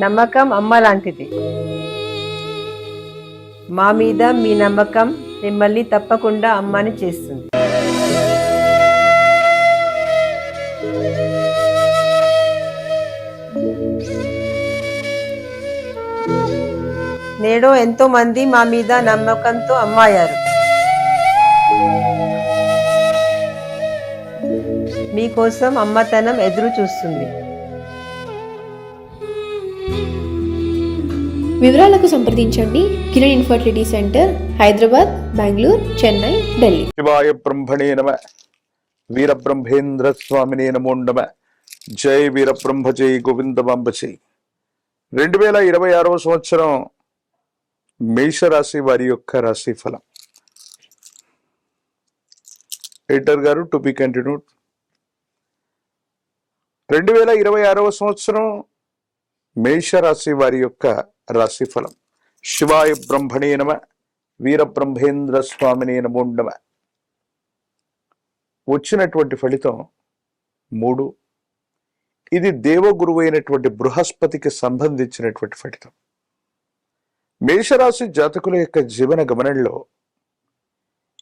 నమ్మకం అమ్మ లాంటిది. మా మీద మీ నమ్మకం మిమ్మల్ని తప్పకుండా అమ్మని చేస్తుంది. నేడు ఎంతో మంది మా మీద నమ్మకంతో అమ్మాయారు. మీకోసం అమ్మతనం ఎదురు చూస్తుంది. వివరాలకు సంప్రదించండి. Kiran infertility centre, Hyderabad, Bengaluru, Chennai, Delhi. శివాయ బ్రహ్మణే నమ. వీరబ్రహ్మేంద్ర స్వామినే నమో నమ. జై వీరబ్రహ్మ, జై గోవిందమాంబ జై. 2026వ సంవత్సరం మేషరాశి వారి యొక్క రాశి ఫలం. ఎడిటర్ గారు, టు బి కంటిన్యూడ్. 2026వ సంవత్సరం మేషరాశి వారి యొక్క రాశి ఫలం. శివాయ బ్రహ్మణే నమ. వీరబ్రహ్మేంద్ర స్వామినే నమో నమ. వచ్చినటువంటి ఫలితం 3. ఇది దేవగురువు అయినటువంటి బృహస్పతికి సంబంధించినటువంటి ఫలితం. మేషరాశి జాతకుల యొక్క జీవన గమనంలో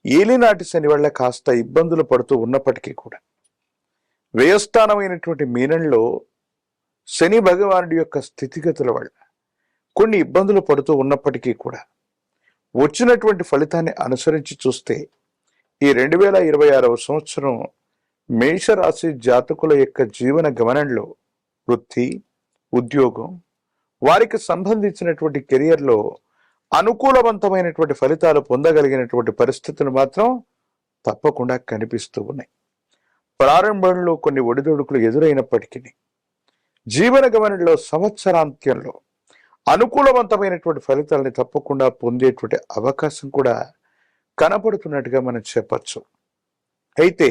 ఏలినాటి శని వల్ల కాస్త ఇబ్బందులు పడుతూ ఉన్నప్పటికీ కూడా, వ్యయస్థానమైనటువంటి మీనంలో శని భగవానుడి యొక్క స్థితిగతుల వల్ల కొన్ని ఇబ్బందులు పడుతూ ఉన్నప్పటికీ కూడా వచ్చినటువంటి ఫలితాన్ని అనుసరించి చూస్తే ఈ 2026వ సంవత్సరం మేషరాశి జాతకుల యొక్క జీవన గమనంలో వృత్తి, ఉద్యోగం, వారికి సంబంధించినటువంటి కెరియర్లో అనుకూలవంతమైనటువంటి ఫలితాలు పొందగలిగినటువంటి పరిస్థితులు మాత్రం తప్పకుండా కనిపిస్తూ ఉన్నాయి. ప్రారంభంలో కొన్ని ఒడిదొడుకులు ఎదురైనప్పటికీ జీవన గమనంలో సంవత్సరాంత్యంలో అనుకూలవంతమైనటువంటి ఫలితాలని తప్పకుండా పొందేటువంటి అవకాశం కూడా కనపడుతున్నట్టుగా మనం చెప్పచ్చు. అయితే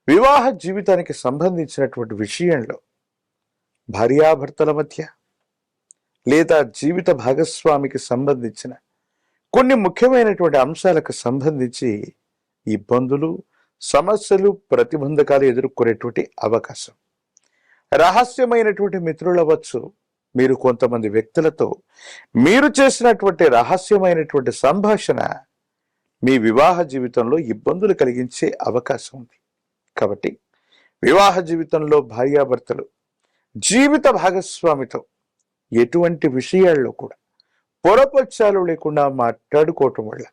వివాహ జీవితానికి సంబంధించినటువంటి విషయంలో భార్యాభర్తల మధ్య లేదా జీవిత భాగస్వామికి సంబంధించిన కొన్ని ముఖ్యమైనటువంటి అంశాలకు సంబంధించి ఇబ్బందులు, సమస్యలు, ప్రతిబంధకాలు ఎదుర్కొనేటువంటి అవకాశం. రహస్యమైనటువంటి మిత్రులవచ్చు, మీరు కొంతమంది వ్యక్తులతో మీరు చేసినటువంటి రహస్యమైనటువంటి సంభాషణ మీ వివాహ జీవితంలో ఇబ్బందులు కలిగించే అవకాశం ఉంది. కాబట్టి వివాహ జీవితంలో భార్యాభర్తలు జీవిత భాగస్వామితో ఎటువంటి విషయాల్లో కూడా పొరపక్షాలు లేకుండా మాట్లాడుకోవటం వల్ల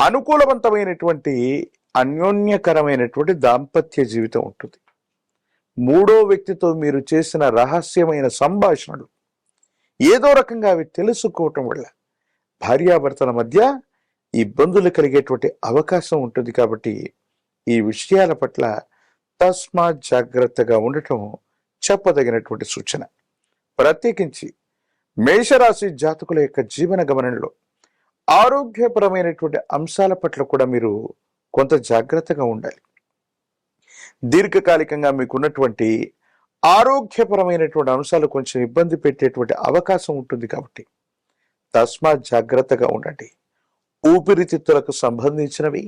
అనుకూలవంతమైనటువంటి అన్యోన్యకరమైనటువంటి దాంపత్య జీవితం ఉంటుంది. 3వ వ్యక్తితో మీరు చేసిన రహస్యమైన సంభాషణలు ఏదో రకంగా అవి తెలుసుకోవటం వల్ల భార్యాభర్తల మధ్య ఇబ్బందులు కలిగేటువంటి అవకాశం ఉంటుంది. కాబట్టి ఈ విషయాల పట్ల తస్మాత్ జాగ్రత్తగా ఉండటం చెప్పదగినటువంటి సూచన. ప్రత్యేకించి మేషరాశి జాతకుల యొక్క జీవన గమనంలో ఆరోగ్యపరమైనటువంటి అంశాల పట్ల కూడా మీరు కొంత జాగ్రత్తగా ఉండాలి. దీర్ఘకాలికంగా మీకున్నటువంటి ఆరోగ్యపరమైనటువంటి అంశాలు కొంచెం ఇబ్బంది పెట్టేటువంటి అవకాశం ఉంటుంది. కాబట్టి తస్మాత్ జాగ్రత్తగా ఉండండి. ఊపిరితిత్తులకు సంబంధించినవి,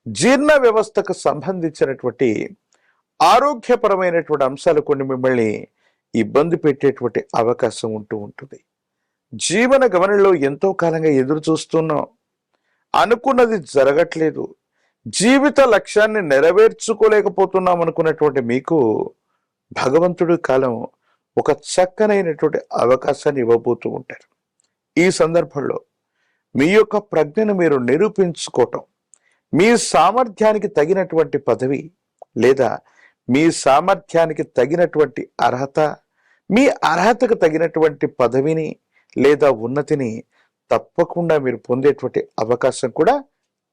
జీర్ణ వ్యవస్థకు సంబంధించినటువంటి ఆరోగ్యపరమైనటువంటి అంశాలు కొన్ని మిమ్మల్ని ఇబ్బంది పెట్టేటువంటి అవకాశం ఉంటుంది. జీవన గమనంలో ఎంతో కాలంగా ఎదురు చూస్తున్నాం, అనుకున్నది జరగట్లేదు, జీవిత లక్ష్యాన్ని నెరవేర్చుకోలేకపోతున్నాం అనుకున్నటువంటి మీకు భగవంతుడి కాలం ఒక చక్కనైనటువంటి అవకాశాన్ని ఇవ్వబోతూ ఉంటారు. ఈ సందర్భంలో మీ యొక్క ప్రజ్ఞను మీరు నిరూపించుకోవటం, మీ సామర్థ్యానికి తగినటువంటి పదవి లేదా మీ సామర్థ్యానికి తగినటువంటి అర్హత, మీ అర్హతకు తగినటువంటి పదవిని లేదా ఉన్నతిని తప్పకుండా మీరు పొందేటువంటి అవకాశం కూడా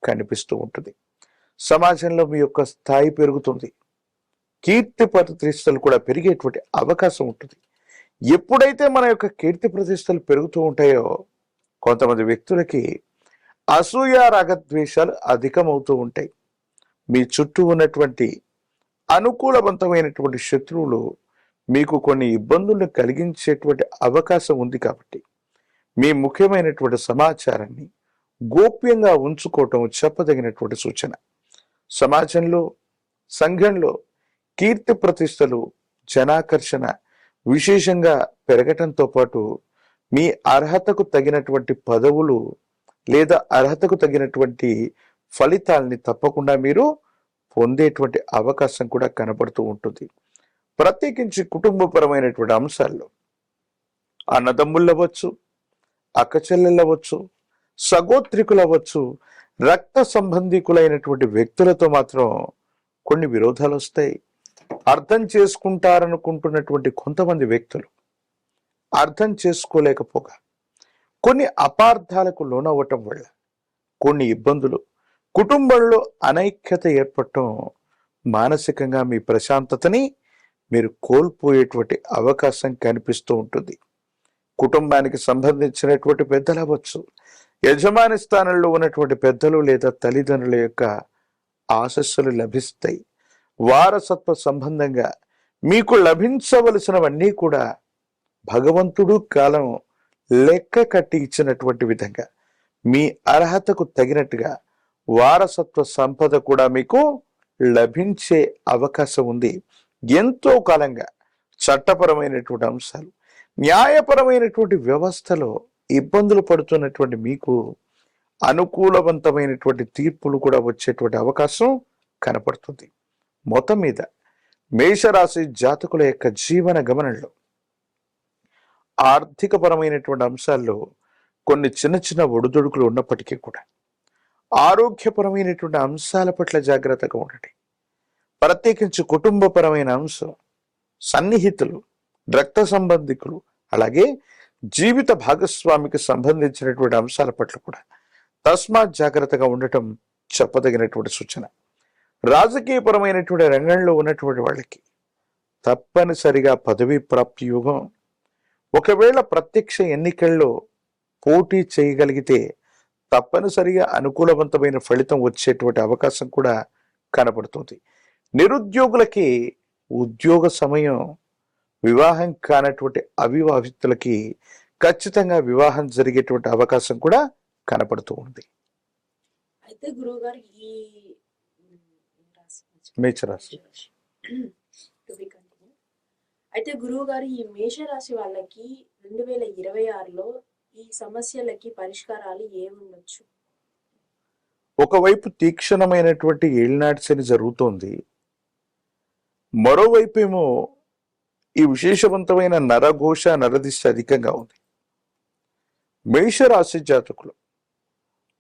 కనిపిస్తూ ఉంటుంది. సమాజంలో మీ యొక్క స్థాయి పెరుగుతుంది, కీర్తి ప్రతిష్టలు కూడా పెరిగేటువంటి అవకాశం ఉంటుంది. ఎప్పుడైతే మన యొక్క కీర్తి ప్రతిష్టలు పెరుగుతూ ఉంటాయో కొంతమంది వ్యక్తులకి అసూయ, రాగద్వేషాలు అధికమవుతూ ఉంటాయి. మీ చుట్టూ ఉన్నటువంటి అనుకూలవంతమైనటువంటి శత్రువులు మీకు కొన్ని ఇబ్బందులను కలిగించేటువంటి అవకాశం ఉంది. కాబట్టి మీ ముఖ్యమైనటువంటి సమాచారాన్ని గోప్యంగా ఉంచుకోవటం చెప్పదగినటువంటి సూచన. సమాజంలో, సంఘంలో కీర్తి ప్రతిష్టలు, జనాకర్షణ, విశేషంగా పెరగటంతో పాటు మీ అర్హతకు తగినటువంటి పదవులు లేదా అర్హతకు తగినటువంటి ఫలితాలని తప్పకుండా మీరు పొందేటువంటి అవకాశం కూడా కనపడుతూ ఉంటుంది. ప్రత్యేకించి కుటుంబపరమైనటువంటి అంశాల్లో అన్నదమ్ముళ్ళవచ్చు, అక్కచెల్లెళ్ళవచ్చు, సగోత్రికులవచ్చు, రక్త సంబంధికులైనటువంటి వ్యక్తులతో మాత్రం కొన్ని విరోధాలు వస్తాయి. అర్థం చేసుకుంటారనుకుంటున్నటువంటి కొంతమంది వ్యక్తులు అర్థం చేసుకోలేకపోగా కొన్ని అపార్థాలకు లోనవ్వటం వల్ల కొన్ని ఇబ్బందులు, కుటుంబంలో అనైక్యత ఏర్పడటం, మానసికంగా మీ ప్రశాంతతని మీరు కోల్పోయేటువంటి అవకాశం కనిపిస్తూ ఉంటుంది. కుటుంబానికి సంబంధించినటువంటి పెద్దలు అవ్వచ్చు, యజమాని స్థానంలో ఉన్నటువంటి పెద్దలు లేదా తల్లిదండ్రుల యొక్క ఆశస్సులు లభిస్తాయి. వారసత్వ సంబంధంగా మీకు లభించవలసినవన్నీ కూడా భగవంతుడు కాలం లెక్క కట్టి ఇచ్చినటువంటి విధంగా మీ అర్హతకు తగినట్టుగా వారసత్వ సంపద కూడా మీకు లభించే అవకాశం ఉంది. ఎంతో కాలంగా చట్టపరమైనటువంటి అంశాలు, న్యాయపరమైనటువంటి వ్యవస్థలో ఇబ్బందులు పడుతున్నటువంటి మీకు అనుకూలవంతమైనటువంటి తీర్పులు కూడా వచ్చేటువంటి అవకాశం కనపడుతుంది. మొత్తం మీద మేషరాశి జాతకుల యొక్క జీవన గమనంలో ఆర్థికపరమైనటువంటి అంశాల్లో కొన్ని చిన్న చిన్న ఒడిదుడుకులు ఉన్నప్పటికీ కూడా ఆరోగ్యపరమైనటువంటి అంశాల పట్ల జాగ్రత్తగా ఉండండి. ప్రత్యేకించి కుటుంబపరమైన అంశం, సన్నిహితులు, రక్త సంబంధికులు, అలాగే జీవిత భాగస్వామికి సంబంధించినటువంటి అంశాల పట్ల కూడా తస్మాత్ జాగ్రత్తగా ఉండటం చెప్పదగినటువంటి సూచన. రాజకీయపరమైనటువంటి రంగంలో ఉన్నటువంటి వాళ్ళకి తప్పనిసరిగా పదవీ ప్రాప్తి యోగం. ఒకవేళ ప్రత్యక్ష ఎన్నికల్లో పోటీ చేయగలిగితే తప్పనిసరిగా అనుకూలవంతమైన ఫలితం వచ్చేటువంటి అవకాశం కూడా కనబడుతుంది. నిరుద్యోగులకి ఉద్యోగ సమయం, వివాహం కానటువంటి అవివాహితులకి ఖచ్చితంగా వివాహం జరిగేటువంటి అవకాశం కూడా కనపడుతూ ఉంది. అయితే గురువు గారు ఈ మేషరాశి అయితే గురువు గారు ఈ మేషరాశి వాళ్ళకి 2026లో ఈ సమస్యలకి పరిష్కారాలు ఏముండొచ్చు? ఒకవైపు తీక్షణమైనటువంటి ఏలినాటి శని జరుగుతోంది, మరోవైపు ఏమో ఈ విశేషవంతమైన నరఘోష, నరదిశ అధికంగా ఉంది. మేషరాశి జాతకులు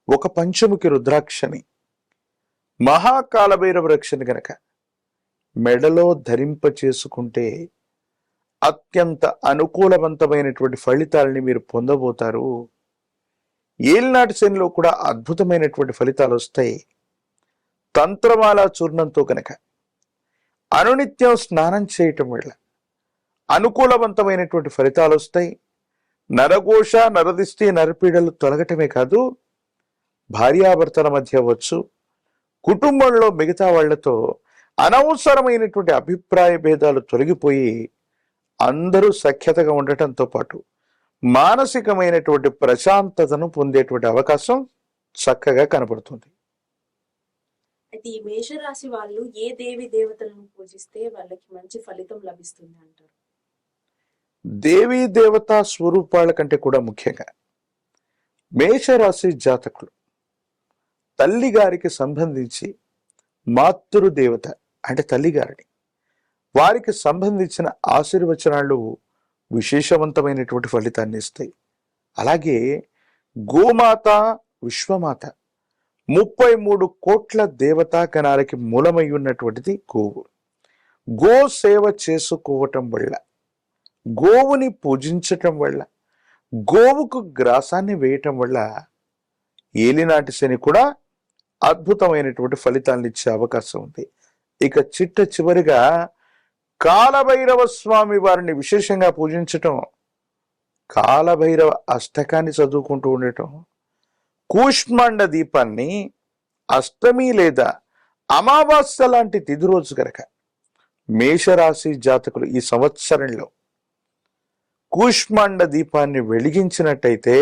ఒక పంచముఖి రుద్రాక్షని, మహాకాలభైరవ రక్షని గనక మెడలో ధరింప చేసుకుంటే అత్యంత అనుకూలవంతమైనటువంటి ఫలితాలని మీరు పొందబోతారు. ఏలినాటి శనిలో కూడా అద్భుతమైనటువంటి ఫలితాలు వస్తాయి. తంత్రమాల చూర్ణంతో కనుక అనునిత్యం స్నానం చేయటం వల్ల అనుకూలవంతమైనటువంటి ఫలితాలు వస్తాయి. నరఘోష, నరదిష్టి, నరపీడలు తొలగటమే కాదు, భార్యాభర్తల మధ్య అవ్వచ్చు, కుటుంబంలో మిగతా వాళ్లతో అనవసరమైనటువంటి అభిప్రాయ భేదాలు తొలగిపోయి అందరూ సఖ్యతగా ఉండటంతో పాటు మానసికమైనటువంటి ప్రశాంతతను పొందేటువంటి అవకాశం చక్కగా కనబడుతుంది. అయితే ఈ మేషరాశి వాళ్ళు ఏ దేవి దేవతలను పూజిస్తే వాళ్ళకి మంచి ఫలితం లభిస్తుంది అంటారు? దేవీ దేవతా స్వరూపాల కంటే కూడా ముఖ్యంగా మేషరాశి జాతకులు తల్లిగారికి సంబంధించి మాతృదేవత అంటే తల్లిగారిని, వారికి సంబంధించిన ఆశీర్వచనాలు విశేషవంతమైనటువంటి ఫలితాన్ని ఇస్తాయి. అలాగే గోమాత, విశ్వమాత 33 కోట్ల దేవతా గణాలకి మూలమై ఉన్నటువంటిది గోవు. గో సేవ చేసుకోవటం వల్ల, గోవుని పూజించటం వల్ల, గోవుకు గ్రాసాన్ని వేయటం వల్ల ఏలినాటి శని కూడా అద్భుతమైనటువంటి ఫలితాలను ఇచ్చే అవకాశం ఉంది. ఇక చివరిగా కాలభైరవ స్వామి వారిని విశేషంగా పూజించటం, కాలభైరవ అష్టకాన్ని చదువుకుంటూ ఉండటం, కూష్మాండ దీపాన్ని అష్టమి లేదా అమావాస్య లాంటి తిథి రోజు కనుక మేషరాశి జాతకులు ఈ సంవత్సరంలో కూష్మాండ దీపాన్ని వెలిగించినట్టయితే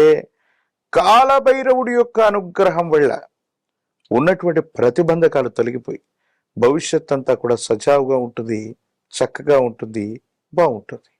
కాలభైరవుడి యొక్క అనుగ్రహం వల్ల ఉన్నటువంటి ప్రతిబంధకాలు తొలగిపోయి భవిష్యత్ అంతా కూడా సజావుగా ఉంటుంది, చక్కగా ఉంటుంది, బాగుంటుంది.